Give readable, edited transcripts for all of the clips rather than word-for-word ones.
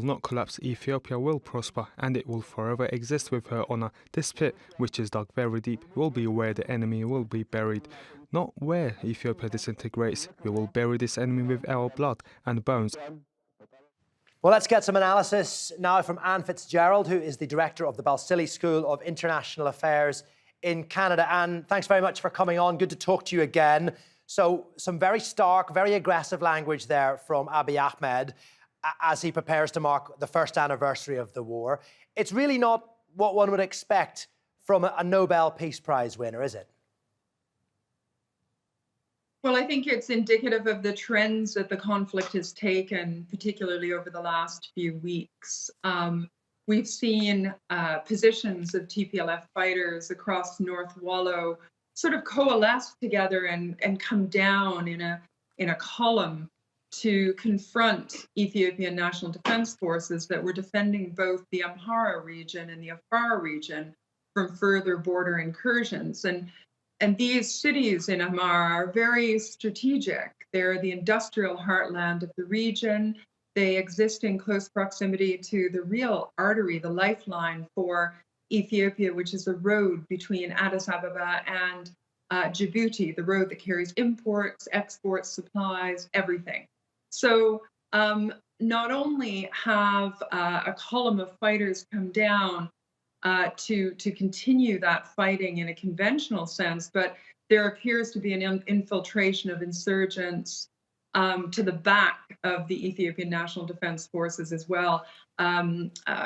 will not collapse, Ethiopia will prosper, and it will forever exist with her honor. This pit, which is dug very deep, will be where the enemy will be buried, not where Ethiopia disintegrates. We will bury this enemy with our blood and bones. Well, let's get some analysis now from Anne Fitz-Gerald, who is the director of the Balsillie School of International Affairs in Canada. Anne, thanks very much for coming on. Good to talk to you again. So, some very stark, very aggressive language there from Abiy Ahmed as he prepares to mark the first anniversary of the war. It's really not what one would expect from a Nobel Peace Prize winner, is it? Well, I think it's indicative of the trends that the conflict has taken, particularly over the last few weeks. We've seen positions of TPLF fighters across North Wallo sort of coalesce together and come down in a column to confront Ethiopian National Defense Forces that were defending both the Amhara region and the Afar region from further border incursions. And these cities in Amhara are very strategic. They're the industrial heartland of the region. They exist in close proximity to the real artery, the lifeline for Ethiopia, which is the road between Addis Ababa and Djibouti, the road that carries imports, exports, supplies, everything. So not only have a column of fighters come down to continue that fighting in a conventional sense, but there appears to be an infiltration of insurgents to the back of the Ethiopian National Defense Forces as well.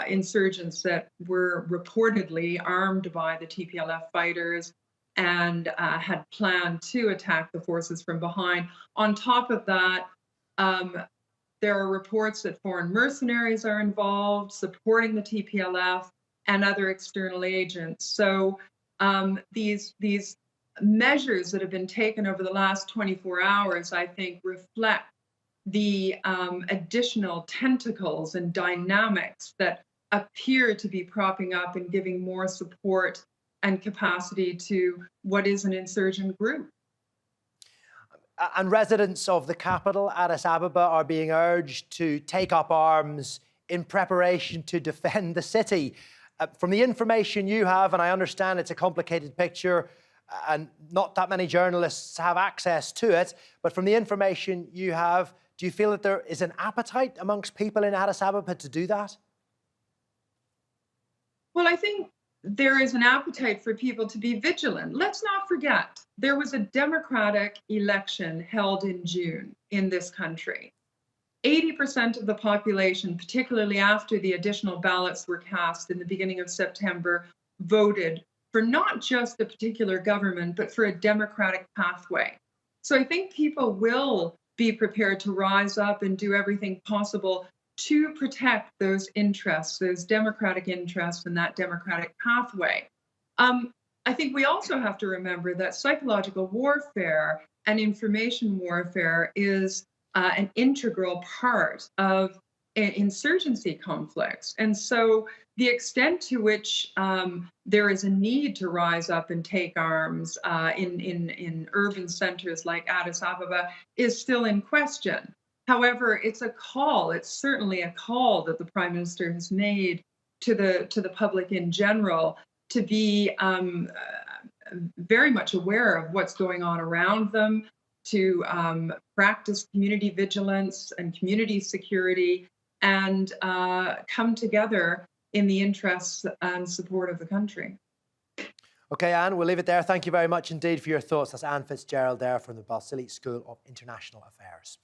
Insurgents that were reportedly armed by the TPLF fighters and had planned to attack the forces from behind. On top of that, there are reports that foreign mercenaries are involved, supporting the TPLF and other external agents. So these measures that have been taken over the last 24 hours, I think, reflect the additional tentacles and dynamics that appear to be propping up and giving more support and capacity to what is an insurgent group. And residents of the capital, Addis Ababa, are being urged to take up arms in preparation to defend the city. From the information you have, and I understand it's a complicated picture and not that many journalists have access to it, but from the information you have, do you feel that there is an appetite amongst people in Addis Ababa to do that? Well, I think there is an appetite for people to be vigilant. Let's not forget, there was a democratic election held in June in this country. 80% of the population, particularly after the additional ballots were cast in the beginning of September, voted for not just a particular government, but for a democratic pathway. So I think people will be prepared to rise up and do everything possible to protect those interests, those democratic interests and that democratic pathway. I think we also have to remember that psychological warfare and information warfare is an integral part of insurgency conflicts. And so the extent to which there is a need to rise up and take arms in urban centers like Addis Ababa is still in question. However, it's certainly a call that the Prime Minister has made to the public in general to be very much aware of what's going on around them, to practice community vigilance and community security, and come together in the interests and support of the country. Okay, Anne, we'll leave it there. Thank you very much indeed for your thoughts. That's Anne Fitz-Gerald there from the Balsillie School of International Affairs.